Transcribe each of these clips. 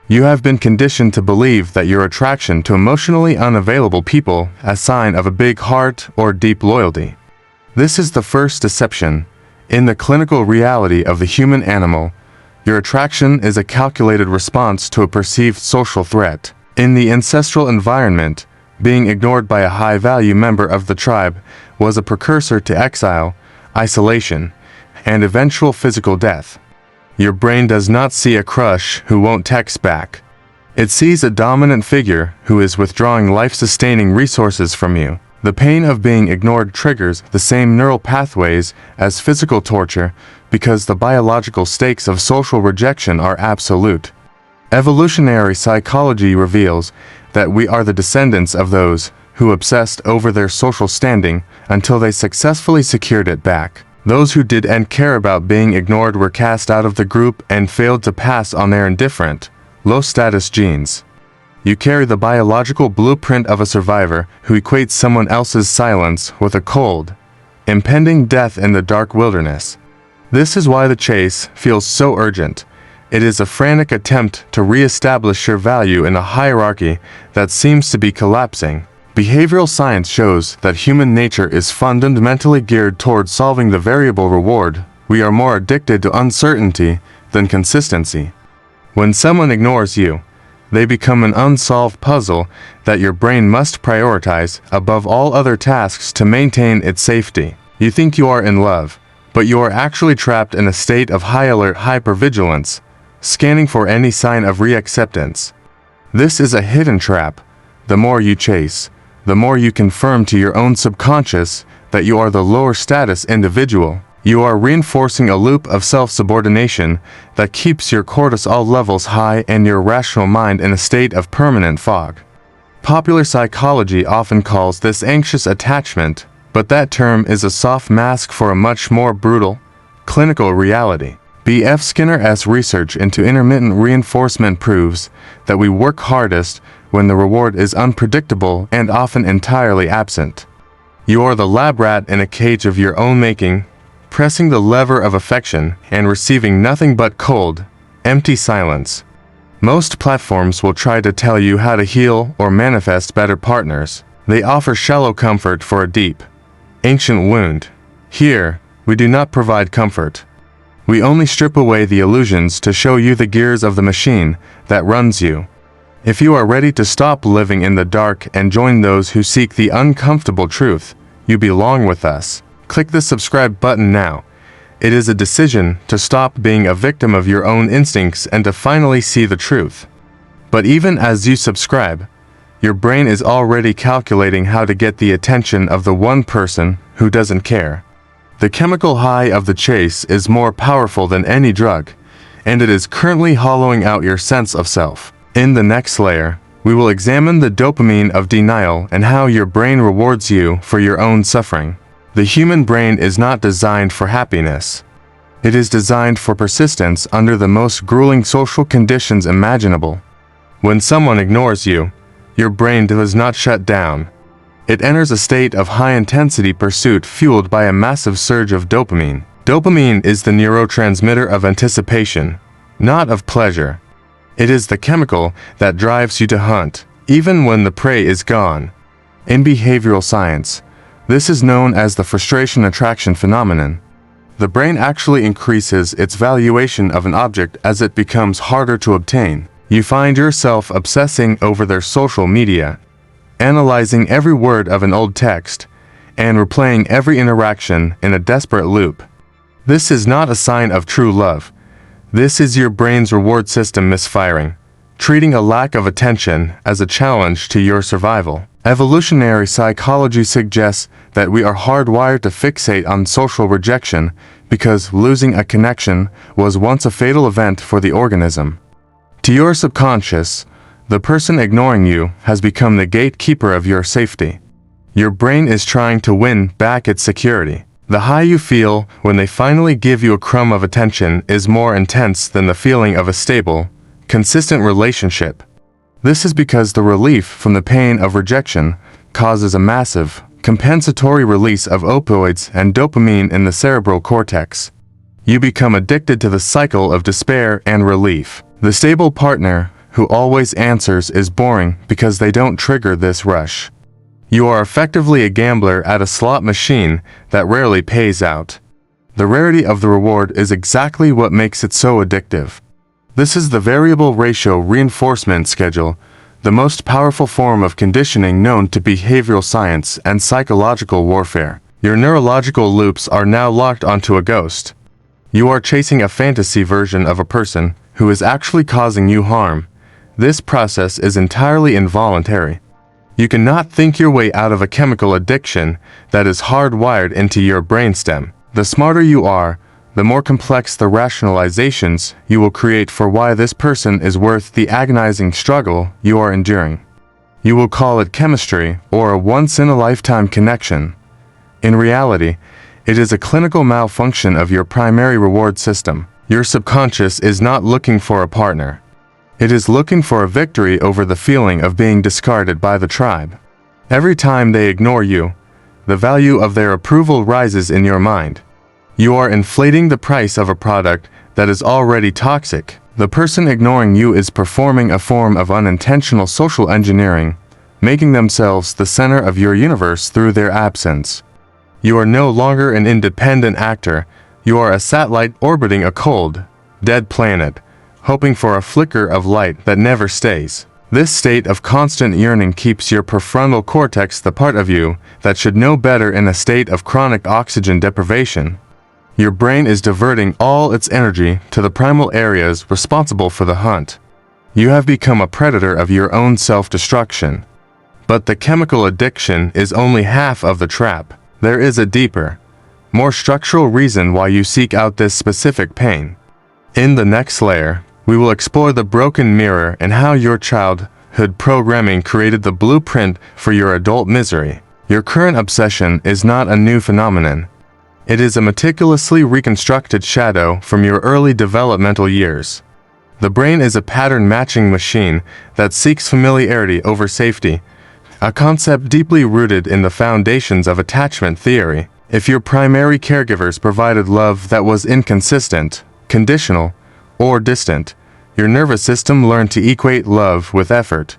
You have been conditioned to believe that your attraction to emotionally unavailable people is a sign of a big heart or deep loyalty. This is the first deception. In the clinical reality of the human animal, your attraction is a calculated response to a perceived social threat. In the ancestral environment, being ignored by a high-value member of the tribe was a precursor to exile, isolation, and eventual physical death. Your brain does not see a crush who won't text back. It sees a dominant figure who is withdrawing life-sustaining resources from you. The pain of being ignored triggers the same neural pathways as physical torture because the biological stakes of social rejection are absolute. Evolutionary psychology reveals that we are the descendants of those who obsessed over their social standing until they successfully secured it back. Those who didn't care about being ignored were cast out of the group and failed to pass on their indifferent, low-status genes. You carry the biological blueprint of a survivor who equates someone else's silence with a cold, impending death in the dark wilderness. This is why the chase feels so urgent. It is a frantic attempt to re-establish your value in a hierarchy that seems to be collapsing. Behavioral science shows that human nature is fundamentally geared toward solving the variable reward. We are more addicted to uncertainty than consistency. When someone ignores you, they become an unsolved puzzle that your brain must prioritize above all other tasks to maintain its safety. You think you are in love, but you are actually trapped in a state of high alert hypervigilance, scanning for any sign of reacceptance. This is a hidden trap. The more you chase, the more you confirm to your own subconscious that you are the lower status individual. You are reinforcing a loop of self-subordination that keeps your cortisol levels high and your rational mind in a state of permanent fog. Popular psychology often calls this anxious attachment, but that term is a soft mask for a much more brutal, clinical reality. B.F. Skinner's research into intermittent reinforcement proves that we work hardest when the reward is unpredictable and often entirely absent. You are the lab rat in a cage of your own making, pressing the lever of affection and receiving nothing but cold, empty silence. Most platforms will try to tell you how to heal or manifest better partners. They offer shallow comfort for a deep, ancient wound. Here, we do not provide comfort. We only strip away the illusions to show you the gears of the machine that runs you. If you are ready to stop living in the dark and join those who seek the uncomfortable truth, you belong with us. Click the subscribe button now. It is a decision to stop being a victim of your own instincts and to finally see the truth. But even as you subscribe, your brain is already calculating how to get the attention of the one person who doesn't care. The chemical high of the chase is more powerful than any drug, and it is currently hollowing out your sense of self. In the next layer, we will examine the dopamine of denial and how your brain rewards you for your own suffering. The human brain is not designed for happiness. It is designed for persistence under the most grueling social conditions imaginable. When someone ignores you, your brain does not shut down. It enters a state of high-intensity pursuit fueled by a massive surge of dopamine. Dopamine is the neurotransmitter of anticipation, not of pleasure. It is the chemical that drives you to hunt, even when the prey is gone. In behavioral science, this is known as the frustration attraction phenomenon. The brain actually increases its valuation of an object as it becomes harder to obtain. You find yourself obsessing over their social media, analyzing every word of an old text, and replaying every interaction in a desperate loop. This is not a sign of true love. This is your brain's reward system misfiring, treating a lack of attention as a challenge to your survival. Evolutionary psychology suggests that we are hardwired to fixate on social rejection because losing a connection was once a fatal event for the organism. To your subconscious, the person ignoring you has become the gatekeeper of your safety. Your brain is trying to win back its security. The high you feel when they finally give you a crumb of attention is more intense than the feeling of a stable, consistent relationship. This is because the relief from the pain of rejection causes a massive, compensatory release of opioids and dopamine in the cerebral cortex. You become addicted to the cycle of despair and relief. The stable partner, who always answers is boring because they don't trigger this rush. You are effectively a gambler at a slot machine that rarely pays out. The rarity of the reward is exactly what makes it so addictive. This is the variable ratio reinforcement schedule, the most powerful form of conditioning known to behavioral science and psychological warfare. Your neurological loops are now locked onto a ghost. You are chasing a fantasy version of a person who is actually causing you harm. This process is entirely involuntary. You cannot think your way out of a chemical addiction that is hardwired into your brainstem. The smarter you are, the more complex the rationalizations you will create for why this person is worth the agonizing struggle you are enduring. You will call it chemistry or a once-in-a-lifetime connection. In reality, it is a clinical malfunction of your primary reward system. Your subconscious is not looking for a partner. It is looking for a victory over the feeling of being discarded by the tribe. Every time they ignore you, the value of their approval rises in your mind. You are inflating the price of a product that is already toxic. The person ignoring you is performing a form of unintentional social engineering, making themselves the center of your universe through their absence. You are no longer an independent actor. You are a satellite orbiting a cold, dead planet, hoping for a flicker of light that never stays. This state of constant yearning keeps your prefrontal cortex, the part of you that should know better, in a state of chronic oxygen deprivation. Your brain is diverting all its energy to the primal areas responsible for the hunt. You have become a predator of your own self-destruction. But the chemical addiction is only half of the trap. There is a deeper, more structural reason why you seek out this specific pain. In the next layer, we will explore the broken mirror and how your childhood programming created the blueprint for your adult misery. Your current obsession is not a new phenomenon. It is a meticulously reconstructed shadow from your early developmental years. The brain is a pattern-matching machine that seeks familiarity over safety, a concept deeply rooted in the foundations of attachment theory. If your primary caregivers provided love that was inconsistent, conditional, or distant, your nervous system learned to equate love with effort.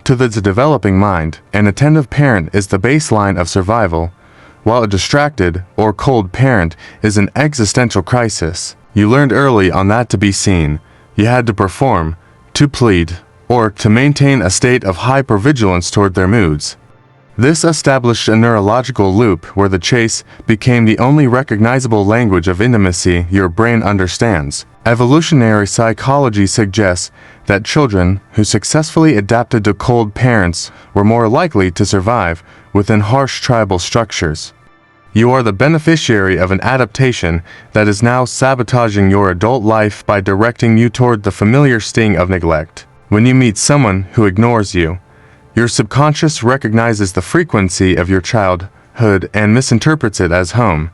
To the developing mind, an attentive parent is the baseline of survival, while a distracted or cold parent is an existential crisis. You learned early on that to be seen, you had to perform, to plead, or to maintain a state of hypervigilance toward their moods. This established a neurological loop where the chase became the only recognizable language of intimacy your brain understands. Evolutionary psychology suggests that children who successfully adapted to cold parents were more likely to survive within harsh tribal structures. You are the beneficiary of an adaptation that is now sabotaging your adult life by directing you toward the familiar sting of neglect. When you meet someone who ignores you, your subconscious recognizes the frequency of your childhood and misinterprets it as home.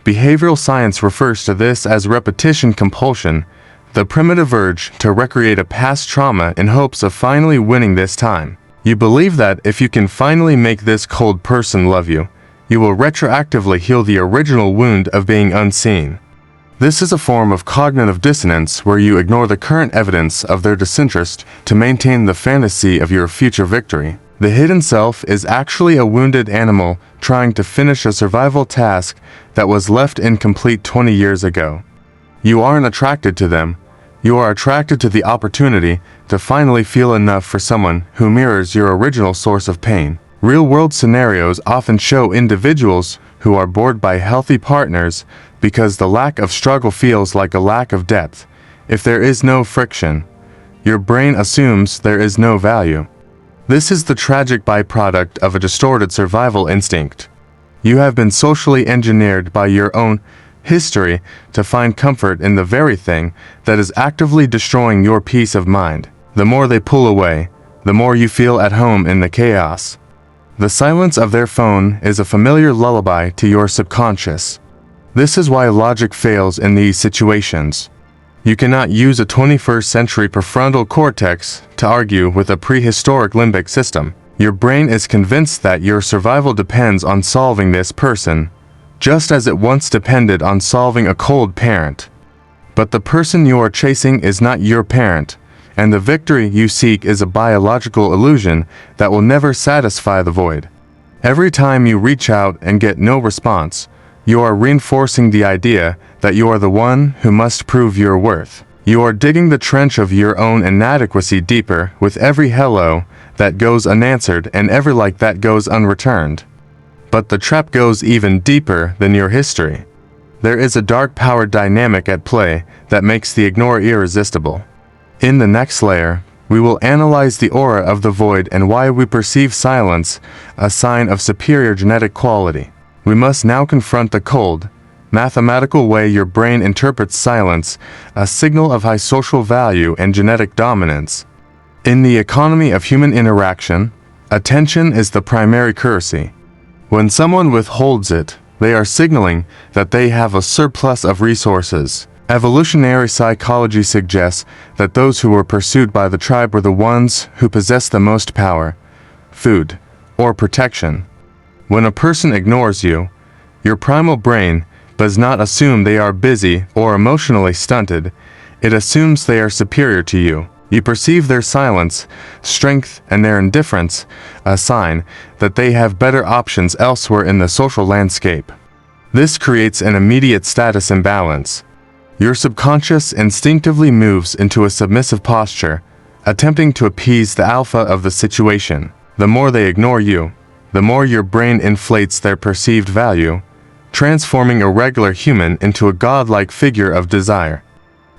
Behavioral science refers to this as repetition compulsion, the primitive urge to recreate a past trauma in hopes of finally winning this time. You believe that if you can finally make this cold person love you, you will retroactively heal the original wound of being unseen. This is a form of cognitive dissonance where you ignore the current evidence of their disinterest to maintain the fantasy of your future victory. The hidden self is actually a wounded animal trying to finish a survival task that was left incomplete 20 years ago. You aren't attracted to them. You are attracted to the opportunity to finally feel enough for someone who mirrors your original source of pain. Real-world scenarios often show individuals who are bored by healthy partners because the lack of struggle feels like a lack of depth. If there is no friction, your brain assumes there is no value. This is the tragic byproduct of a distorted survival instinct. You have been socially engineered by your own history to find comfort in the very thing that is actively destroying your peace of mind. The more they pull away, the more you feel at home in the chaos. The silence of their phone is a familiar lullaby to your subconscious. This is why logic fails in these situations. You cannot use a 21st century prefrontal cortex to argue with a prehistoric limbic system. Your brain is convinced that your survival depends on solving this person, just as it once depended on solving a cold parent. But the person you are chasing is not your parent. and the victory you seek is a biological illusion that will never satisfy the void. Every time you reach out and get no response, you are reinforcing the idea that you are the one who must prove your worth. You are digging the trench of your own inadequacy deeper with every hello that goes unanswered and every like that goes unreturned. But the trap goes even deeper than your history. There is a dark power dynamic at play that makes the ignore irresistible. In the next layer, we will analyze the aura of the void and why we perceive silence, a sign of superior genetic quality. We must now confront the cold, mathematical way your brain interprets silence, a signal of high social value and genetic dominance. In the economy of human interaction, attention is the primary currency. When someone withholds it, they are signaling that they have a surplus of resources. Evolutionary psychology suggests that those who were pursued by the tribe were the ones who possessed the most power, food, or protection. When a person ignores you, your primal brain does not assume they are busy or emotionally stunted. It assumes they are superior to you. You perceive their silence, strength, and their indifference, a sign that they have better options elsewhere in the social landscape. This creates an immediate status imbalance. Your subconscious instinctively moves into a submissive posture, attempting to appease the alpha of the situation. The more they ignore you, the more your brain inflates their perceived value, transforming a regular human into a godlike figure of desire.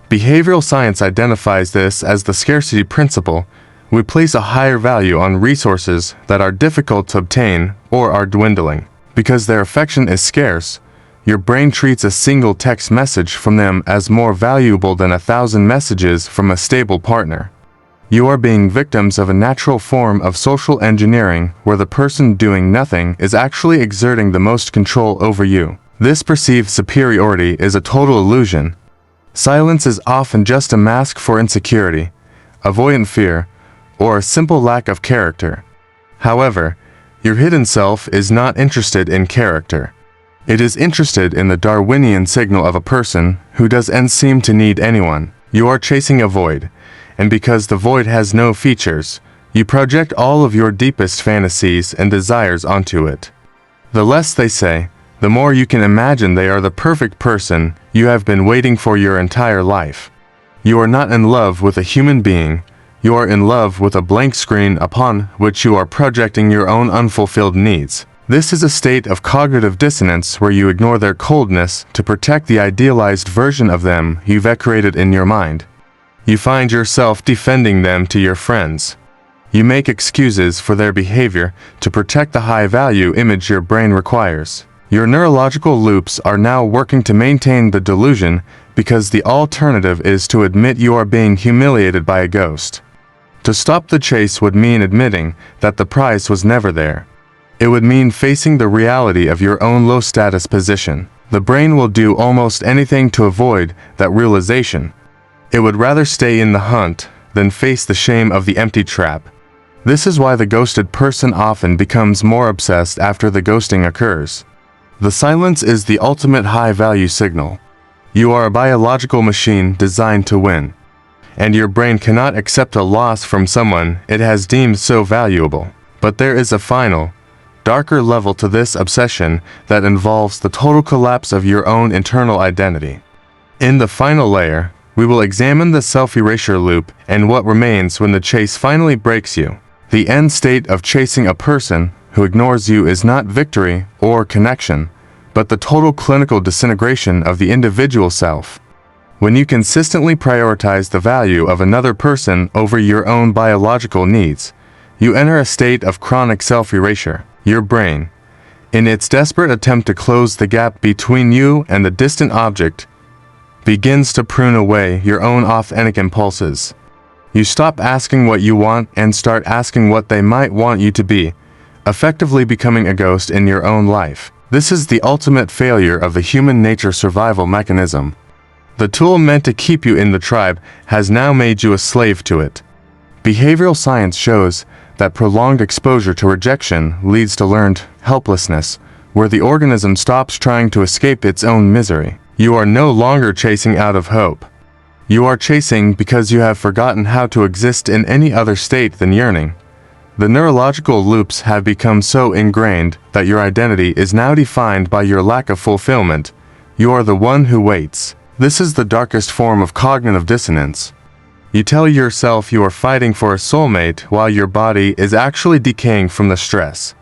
Behavioral science identifies this as the scarcity principle. We place a higher value on resources that are difficult to obtain or are dwindling. Because their affection is scarce, your brain treats a single text message from them as more valuable than 1,000 messages from a stable partner. You are being victims of a natural form of social engineering where the person doing nothing is actually exerting the most control over you. This perceived superiority is a total illusion. Silence is often just a mask for insecurity, avoidant fear, or a simple lack of character. However, your hidden self is not interested in character. It is interested in the Darwinian signal of a person who doesn't seem to need anyone. You are chasing a void, and because the void has no features, you project all of your deepest fantasies and desires onto it. The less they say, the more you can imagine they are the perfect person you have been waiting for your entire life. You are not in love with a human being, you are in love with a blank screen upon which you are projecting your own unfulfilled needs. This is a state of cognitive dissonance where you ignore their coldness to protect the idealized version of them you've created in your mind. You find yourself defending them to your friends. You make excuses for their behavior to protect the high-value image your brain requires. Your neurological loops are now working to maintain the delusion because the alternative is to admit you are being humiliated by a ghost. To stop the chase would mean admitting that the prize was never there. It would mean facing the reality of your own low-status position. The brain will do almost anything to avoid that realization. It would rather stay in the hunt than face the shame of the empty trap. This is why the ghosted person often becomes more obsessed after the ghosting occurs. The silence is the ultimate high-value signal. You are a biological machine designed to win, and your brain cannot accept a loss from someone it has deemed so valuable. But there is a final, darker level to this obsession that involves the total collapse of your own internal identity. In the final layer, we will examine the self-erasure loop and what remains when the chase finally breaks you. The end state of chasing a person who ignores you is not victory or connection, but the total clinical disintegration of the individual self. When you consistently prioritize the value of another person over your own biological needs, you enter a state of chronic self-erasure. Your brain, in its desperate attempt to close the gap between you and the distant object, begins to prune away your own authentic impulses. You stop asking what you want and start asking what they might want you to be, effectively becoming a ghost in your own life. This is the ultimate failure of the human nature survival mechanism. The tool meant to keep you in the tribe has now made you a slave to it. Behavioral science shows that prolonged exposure to rejection leads to learned helplessness, where the organism stops trying to escape its own misery. You are no longer chasing out of hope. You are chasing because you have forgotten how to exist in any other state than yearning. The neurological loops have become so ingrained that your identity is now defined by your lack of fulfillment. You are the one who waits. This is the darkest form of cognitive dissonance. You tell yourself you are fighting for a soulmate while your body is actually decaying from the stress.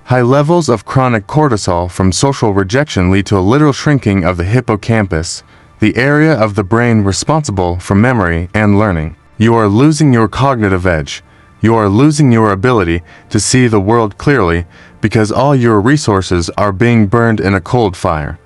High levels of chronic cortisol from social rejection lead to a literal shrinking of the hippocampus, the area of the brain responsible for memory and learning. You are losing your cognitive edge. You are losing your ability to see the world clearly because all your resources are being burned in a cold fire.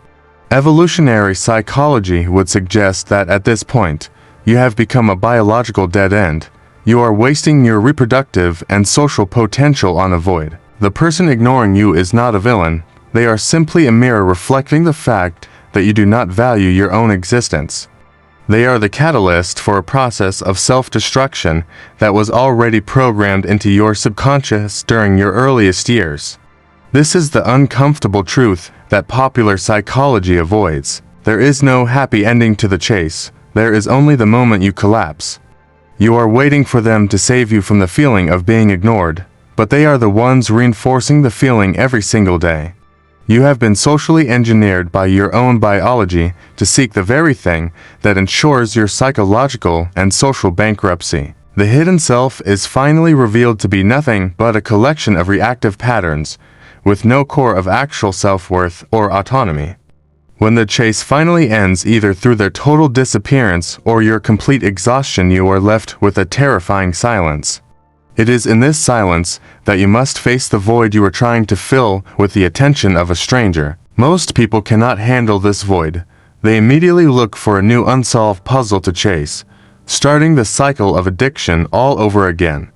Evolutionary psychology would suggest that at this point, you have become a biological dead end. You are wasting your reproductive and social potential on a void. The person ignoring you is not a villain. They are simply a mirror reflecting the fact that you do not value your own existence. They are the catalyst for a process of self-destruction that was already programmed into your subconscious during your earliest years. This is the uncomfortable truth that popular psychology avoids. There is no happy ending to the chase. There is only the moment you collapse. You are waiting for them to save you from the feeling of being ignored, but they are the ones reinforcing the feeling every single day. You have been socially engineered by your own biology to seek the very thing that ensures your psychological and social bankruptcy. The hidden self is finally revealed to be nothing but a collection of reactive patterns, with no core of actual self-worth or autonomy. When the chase finally ends either through their total disappearance or your complete exhaustion, you are left with a terrifying silence. It is in this silence that you must face the void you are trying to fill with the attention of a stranger. Most people cannot handle this void. They immediately look for a new unsolved puzzle to chase, starting the cycle of addiction all over again.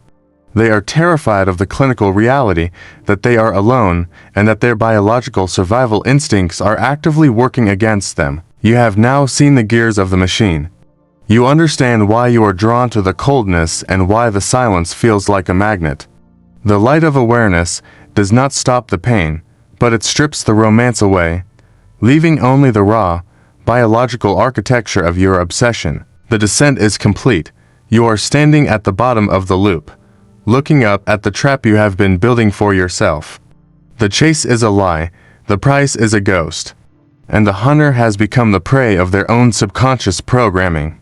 They are terrified of the clinical reality that they are alone and that their biological survival instincts are actively working against them. You have now seen the gears of the machine. You understand why you are drawn to the coldness and why the silence feels like a magnet. The light of awareness does not stop the pain, but it strips the romance away, leaving only the raw, biological architecture of your obsession. The descent is complete. You are standing at the bottom of the loop, looking up at the trap you have been building for yourself. The chase is a lie, the price is a ghost, and the hunter has become the prey of their own subconscious programming.